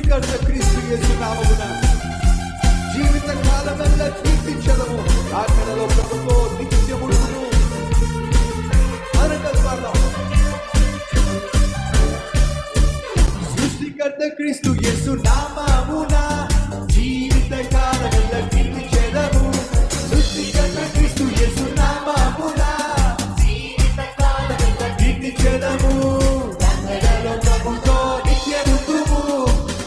సృష్టికర్త క్రీస్తు యేసు నామమున జీవిత కాలమెల్లా కీర్తించదము. ఆఖరలో ప్రభుతో నిత్యముడును సృష్టికర్త క్రీస్తు యేసు నామమున జీవిత కాలమెల్లా కీర్తించదము. సృష్టికర్త క్రీస్తు యేసు నామమున జీవిత కాలమెల్లా కీర్తించదము. అందరిలో ప్రభుతో నిత్యముడును,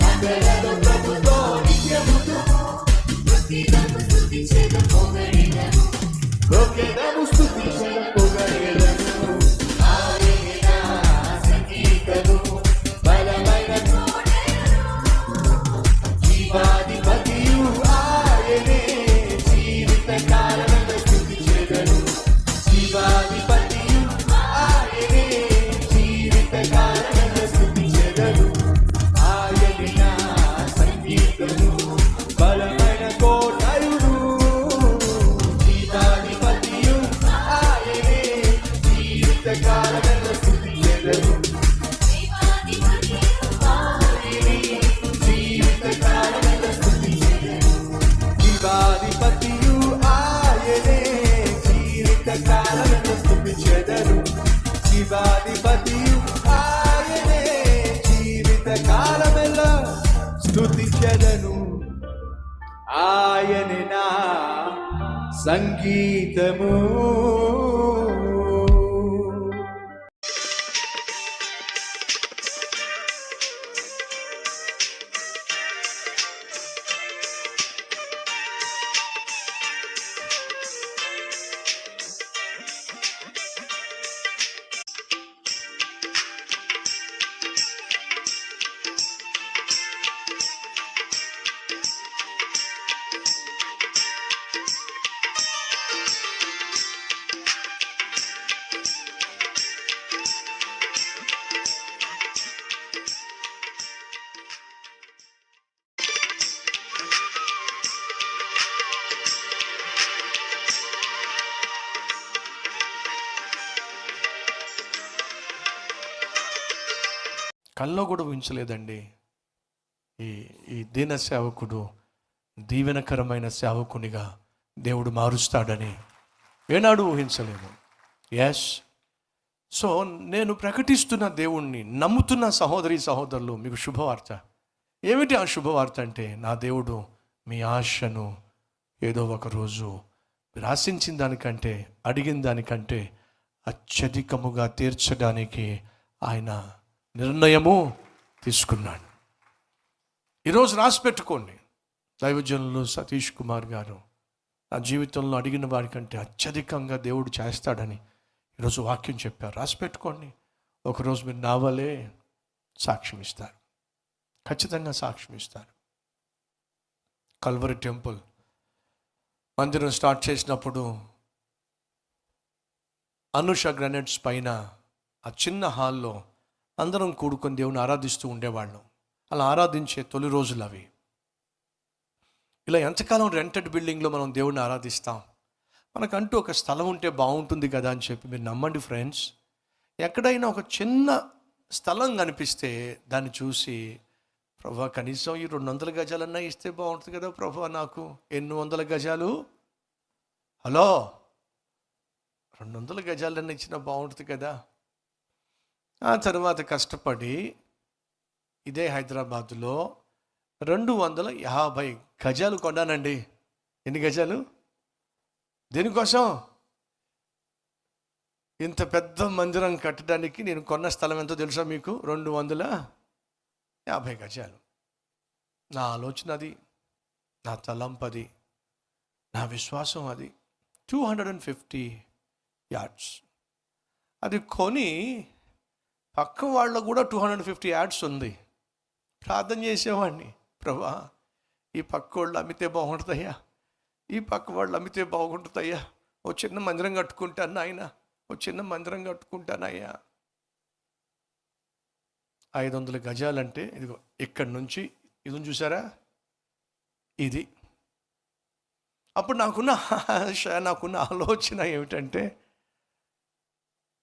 అందరిలో ప్రభుతో నిత్యముడును. స్తుతించెదము, స్తుతించెదము, పొగడెదము. ఆయనే నా సంగీతము, బలమైన జీవాధిపతియు ఆయనే. జీవిత కాలమందు స్తుతించెదను. జీవాధిపతియు ఆయనే. జీవిత కాలమందు స్తుతించెదను. ఆయనే నా సంగీతము, బలమైన కోటయుడు. జీవాధిపతియు ఆయనే. జీవిత కాలమందు స్తుతించెదను. జీవిత కాలమందు స్తుతించెదను. జీవాధిపతియు ఆయనే. జీవిత కాలమందు స్తుతించెదను. జీవాధిపతియు ఆయనే. జీవిత కాలమెల్లా స్తుతించెదను. ఆయనే నా సంగీతము. కల్లో కూడా ఊహించలేదండి ఈ ఈ దీన సేవకుడు దీవెనకరమైన సేవకునిగా దేవుడు మారుస్తాడని ఏనాడు ఊహించలేదు. ఎస్, సో నేను ప్రకటిస్తున్న దేవుణ్ణి నమ్ముతున్న సహోదరి సహోదరులు, మీకు శుభవార్త. ఏమిటి ఆ శుభవార్త అంటే, నా దేవుడు మీ ఆశను ఏదో ఒక రోజు మీరు ఆశించిన దానికంటే, అడిగిన దానికంటే అత్యధికముగా తీర్చడానికి ఆయన నిర్ణయము తీసుకున్నాడు. ఈరోజు రాసి పెట్టుకోండి. దైవజనులు సతీష్ కుమార్ గారు నా జీవితంలో అడిగిన వారికంటే అత్యధికంగా దేవుడు చేస్తాడని ఈరోజు వాక్యం చెప్పారు. రాసి పెట్టుకోండి. ఒకరోజు మీరు నా వలే సాక్ష్యం ఇస్తారు, ఖచ్చితంగా సాక్ష్యం ఇస్తారు. కల్వరి టెంపుల్ మందిరం స్టార్ట్ చేసినప్పుడు అనుష గ్రానైట్స్ పైన ఆ చిన్న హాల్లో అందరం కూడుకొని దేవుని ఆరాధిస్తూ ఉండేవాళ్ళం. అలా ఆరాధించే తొలి రోజులు అవి. ఇలా ఎంతకాలం రెంటెడ్ బిల్డింగ్లో మనం దేవుడిని ఆరాధిస్తాం? మనకంటూ ఒక స్థలం ఉంటే బాగుంటుంది కదా అని చెప్పి, మీరు నమ్మండి ఫ్రెండ్స్, ఎక్కడైనా ఒక చిన్న స్థలం కనిపిస్తే దాన్ని చూసి, ప్రభా కనీసం ఈ 200 గజాలన్నా ఇస్తే బాగుంటుంది కదా ప్రభా, నాకు 800 గజాలు, హలో 200 గజాలన్నా ఇచ్చినా బాగుంటుంది కదా. ఆ తర్వాత కష్టపడి ఇదే హైదరాబాదులో 250 గజాలు కొన్నానండి. ఎన్ని గజాలు? దేనికోసం? ఇంత పెద్ద మందిరం కట్టడానికి నేను కొన్న స్థలం ఎంతో తెలుసా మీకు? 250 గజాలు. నా ఆలోచన అది, నా తలంపది, నా విశ్వాసం అది. 250 యార్డ్స్. అది కొని పక్క వాళ్ళకు కూడా 250 యార్డ్స్ ఉంది. ప్రార్థన చేసేవాడిని, ప్రభా ఈ పక్క వాళ్ళు అమ్మితే బాగుంటుందయ్యా, ఈ పక్క వాళ్ళు అమ్మితే బాగుంటుందయ్యా, ఓ చిన్న మందిరం కట్టుకుంటాను నాయన, ఓ చిన్న మందిరం కట్టుకుంటానయ్యా. 500 గజాలంటే ఇదిగో ఇక్కడి నుంచి ఇది చూసారా, ఇది. అప్పుడు నాకున్న ఆశ, నాకున్న ఆలోచన ఏమిటంటే,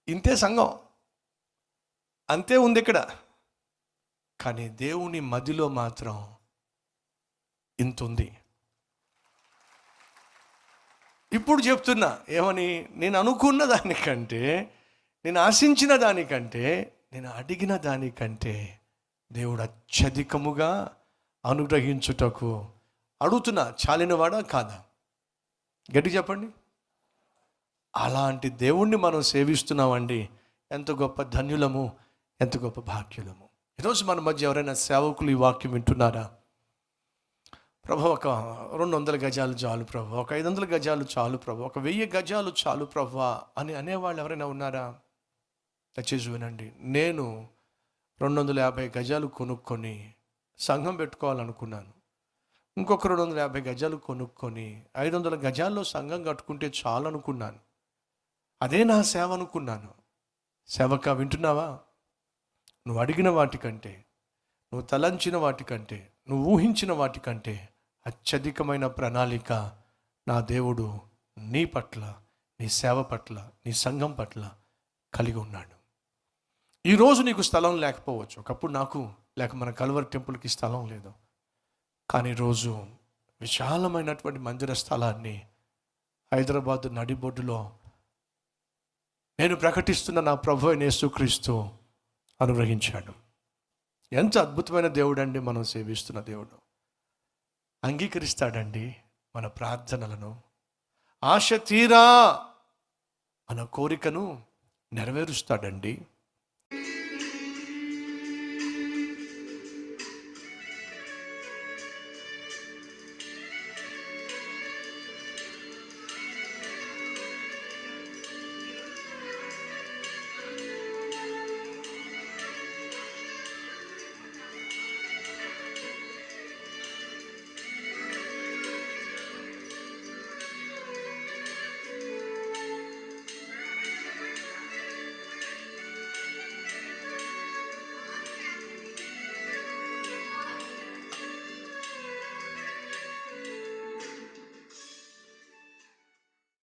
ఇంతే సంఘం, అంతే ఉంది ఇక్కడ. కానీ దేవుని మదిలో మాత్రం ఇంత ఉంది. ఇప్పుడు చెప్తున్నా ఏమని, నేను అనుకున్న దానికంటే, నేను ఆశించిన దానికంటే, నేను అడిగిన దానికంటే దేవుడు అత్యధికముగా అనుగ్రహించుటకు అడుగుతున్నా. చాలినవాడా కాదా? గట్టి చెప్పండి. అలాంటి దేవుణ్ణి మనం సేవిస్తున్నామండి. ఎంత గొప్ప ధన్యులము, ఎంత గొప్ప భాగ్యులము. ఈరోజు మన మధ్య ఎవరైనా సేవకులు ఈ వాక్యం వింటున్నారా? ప్రభు, ఒక 200 గజాలు చాలు ప్రభు, ఒక 500 గజాలు చాలు ప్రభు, ఒక 1000 గజాలు చాలు ప్రభు అని అనేవాళ్ళు ఎవరైనా ఉన్నారా? దయచేసి వినండి. నేను 250 గజాలు కొనుక్కొని సంఘం పెట్టుకోవాలనుకున్నాను. ఇంకొక 250 గజాలు కొనుక్కొని 500 గజాల్లో సంఘం కట్టుకుంటే చాలు అనుకున్నాను. అదే నా సేవ అనుకున్నాను. సేవక, వింటున్నావా? నువ్వు అడిగిన వాటికంటే, నువ్వు తలంచిన వాటికంటే, నువ్వు ఊహించిన వాటికంటే అత్యధికమైన ప్రణాళిక నా దేవుడు నీ పట్ల, నీ సేవ పట్ల, నీ సంఘం పట్ల కలిగి ఉన్నాడు. ఈరోజు నీకు స్థలం లేకపోవచ్చు. ఒకప్పుడు నాకు లేక మన కల్వరి టెంపుల్కి స్థలం లేదు. కానీ ఈరోజు విశాలమైనటువంటి మందిర స్థలాన్ని హైదరాబాద్ నడిబొడ్డులో నేను ప్రకటిస్తున్న నా ప్రభు అయిన యేసుక్రీస్తు అనుగ్రహించాడు. ఎంత అద్భుతమైన దేవుడు అండి మనం సేవిస్తున్న దేవుడు. అంగీకరిస్తాడండి మన ప్రార్థనలను, ఆశ తీరా మన కోరికను నెరవేరుస్తాడండి.